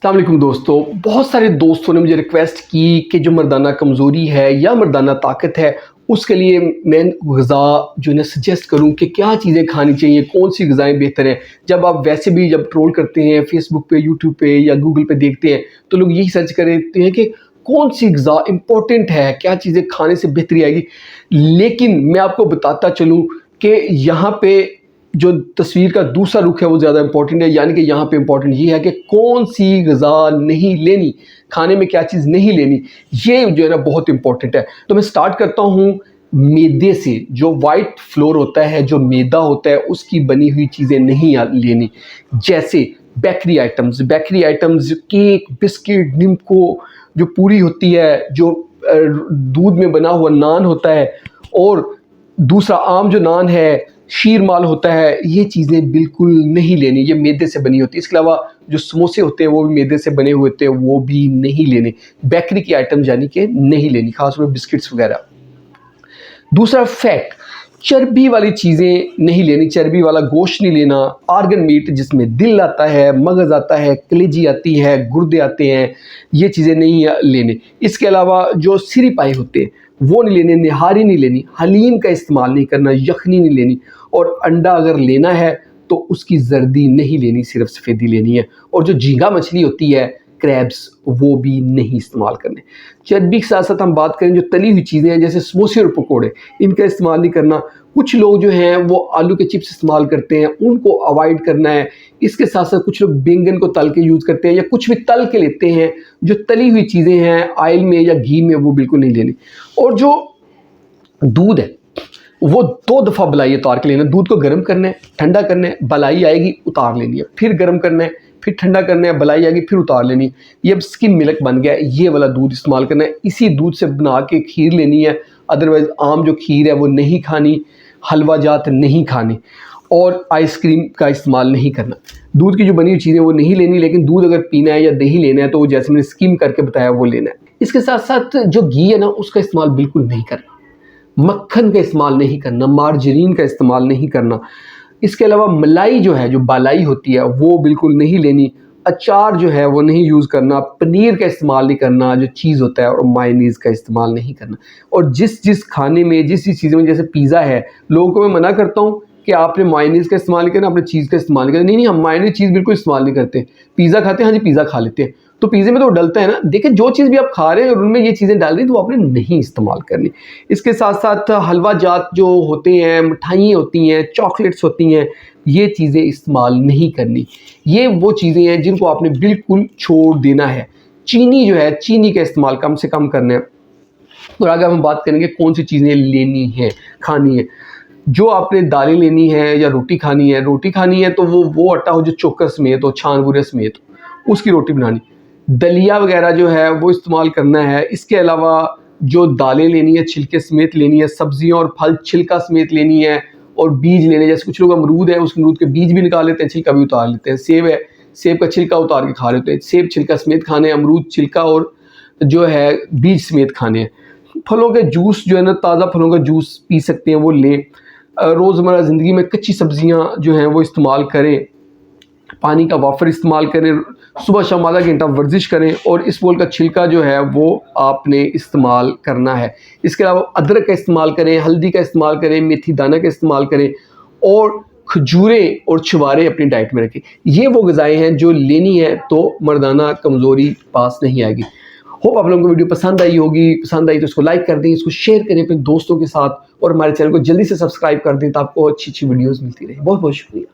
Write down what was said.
अस्सलाम वालेकुम दोस्तों। बहुत सारे दोस्तों ने मुझे रिक्वेस्ट की कि जो मर्दाना कमज़ोरी है या मर्दाना ताकत है उसके लिए मैं ग़िज़ा जो है ना सजेस्ट करूं कि क्या चीज़ें खानी चाहिए, कौन सी ग़िज़ाएँ बेहतर हैं। जब आप वैसे भी जब ट्रोल करते हैं फेसबुक पे, यूट्यूब पे या गूगल पे देखते हैं तो लोग यही सर्च करते हैं कि कौन सी ग़िज़ा इम्पोर्टेंट है, क्या चीज़ें खाने से बेहतरी आएगी। लेकिन मैं आपको बताता चलूँ कि यहाँ पे जो तस्वीर का दूसरा रुख है वो ज़्यादा इंपॉर्टेंट है। यानी कि यहाँ पे इंपॉर्टेंट ये है कि कौन सी ग़िज़ा नहीं लेनी, खाने में क्या चीज़ नहीं लेनी, ये जो है ना बहुत इंपॉर्टेंट है। तो मैं स्टार्ट करता हूँ मैदे से। जो वाइट फ्लोर होता है, जो मैदा होता है, उसकी बनी हुई चीज़ें नहीं लेनी। जैसे bakery items cake, biscuit, nimko जो पूरी होती है, जो दूध में बना हुआ नान होता है, और दूसरा आम जो नान है, शीर माल होता है, ये चीज़ें बिल्कुल नहीं लेनी, ये मैदे से बनी होती है। इसके अलावा जो समोसे होते हैं वो भी मैदे से बने हुए होते हैं, वो भी नहीं लेने। बेकरी की आइटम यानी कि नहीं लेनी, खासतौर पर बिस्किट्स वगैरह। दूसरा फैट, चर्बी वाली चीज़ें नहीं लेनी, चर्बी वाला गोश्त नहीं लेना। आर्गन मीट जिसमें दिल आता है, मगज़ आता है, कलेजी आती है, गुर्दे आते हैं, ये चीज़ें नहीं लेने। इसके अलावा जो सिरी पाए होते हैं वो नहीं लेने, निहारी नहीं लेनी, हलीम का इस्तेमाल नहीं करना, यखनी नहीं लेनी, और अंडा अगर लेना है तो उसकी जर्दी नहीं लेनी, सिर्फ सफ़ेदी लेनी है। और जो झींगा मछली होती है, क्रैब्स, वो भी नहीं इस्तेमाल करने। चर्बी के साथ साथ हम बात करें जो तली हुई चीज़ें हैं जैसे समोसे और पकोड़े, इनका इस्तेमाल नहीं करना। कुछ लोग जो हैं वो आलू के चिप्स इस्तेमाल करते हैं, उनको अवॉइड करना है। इसके साथ साथ कुछ लोग बैंगन को तल के यूज़ करते हैं या कुछ भी तल के लेते हैं। जो तली हुई चीज़ें हैं ऑयल में या घी में, वो बिल्कुल नहीं लेनी। और जो दूध है वो 2 दफ़ा बलाई उतार के लेना। दूध को गर्म करना है, ठंडा करना है, बलाई आएगी उतार लेनी है, फिर गर्म करना है, फिर ठंडा करना है, बलाई आएगी फिर उतार लेनी है। ये अब स्किम मिल्क बन गया है, ये वाला दूध इस्तेमाल करना है। इसी दूध से बना के खीर लेनी है। अदरवाइज़ आम जो खीर है वो नहीं खानी, हलवा जात नहीं खानी, और आइसक्रीम का इस्तेमाल नहीं करना। दूध की जो बनी हुई चीज़ें वो नहीं लेनी, लेकिन दूध अगर पीना है या दही लेना है तो वो जैसे मैंने स्किम करके बताया वो लेना है। इसके साथ साथ जो घी है ना उसका इस्तेमाल बिल्कुल नहीं करना, मक्खन का इस्तेमाल नहीं करना, मार्जरीन का इस्तेमाल नहीं करना। इसके अलावा मलाई जो है, जो बालाई होती है, वो बिल्कुल नहीं लेनी। अचार जो है वो नहीं यूज़ करना, पनीर का इस्तेमाल नहीं करना जो चीज़ होता है, और मायोनीज़ का इस्तेमाल नहीं करना। और जिस खाने में, जिस चीज़ों में, जैसे पिज़्ज़ा है, लोगों को मैं मना करता हूँ कि आपने मायोनीज़ का इस्तेमाल करना, आपने चीज़ का इस्तेमाल करना। नहीं, हम मायोनीज़ चीज़ बिल्कुल इस्तेमाल नहीं करते। पिज़्ज़ा खाते हैं, हाँ जी पिज़्ज़ा खा लेते हैं, तो पिज़्ज़े में तो डलता है ना। देखिए जो चीज़ भी आप खा रहे हैं और उनमें ये चीज़ें डाल रही हैं तो वो आपने नहीं इस्तेमाल करनी। इसके साथ साथ हलवा जात जो होते हैं, मिठाइयाँ होती हैं, चॉकलेट्स होती हैं, ये चीज़ें इस्तेमाल नहीं करनी। ये वो चीज़ें हैं जिनको आपने बिल्कुल छोड़ देना है। चीनी जो है, चीनी का इस्तेमाल कम से कम करना है। और आगे हम बात करेंगे कौन सी चीज़ें लेनी है, खानी है। जो आपने दालें लेनी है या रोटी खानी है तो वो आटा हो जो चोकर समेत हो, छान भूरे समेत, उसकी रोटी बनानी। दलिया वगैरह जो है वो इस्तेमाल करना है। इसके अलावा जो दालें लेनी है छिलके समेत लेनी है, सब्जियां और फल छिलका समेत लेनी है, और बीज लेने, जैसे कुछ लोग अमरूद है उस अमरूद के बीज भी निकाल लेते हैं, छिलका भी उतार लेते हैं। सेब है, सेब का छिलका उतार के खा लेते हैं। सेब छिलका समेत खाने, अमरूद छिलका और जो है बीज समेत खाने हैं। फलों के जूस जो है ना, ताज़ा फलों का जूस पी सकते हैं, वो लें। रोज़मर्रा ज़िंदगी में कच्ची सब्जियां जो हैं वो इस्तेमाल करें। पानी का वाफ़र इस्तेमाल करें। सुबह शाम आधा घंटा वर्जिश करें, और इस बोल का छिलका जो है वो आपने इस्तेमाल करना है। इसके अलावा अदरक का इस्तेमाल करें, हल्दी का इस्तेमाल करें, मेथी दाना का इस्तेमाल करें, और खजूरें और छुहारे अपनी डाइट में रखें। ये वो ग़िज़ाएँ हैं जो लेनी है तो मर्दाना कमज़ोरी पास नहीं आएगी। होप आप लोगों को वीडियो पसंद आई होगी। पसंद आई तो इसको लाइक कर दें, इसको शेयर करें अपने दोस्तों के साथ, और हमारे चैनल को जल्दी से सब्सक्राइब कर दें ताकि आपको अच्छी वीडियोज़ मिलती रहे। बहुत बहुत शुक्रिया।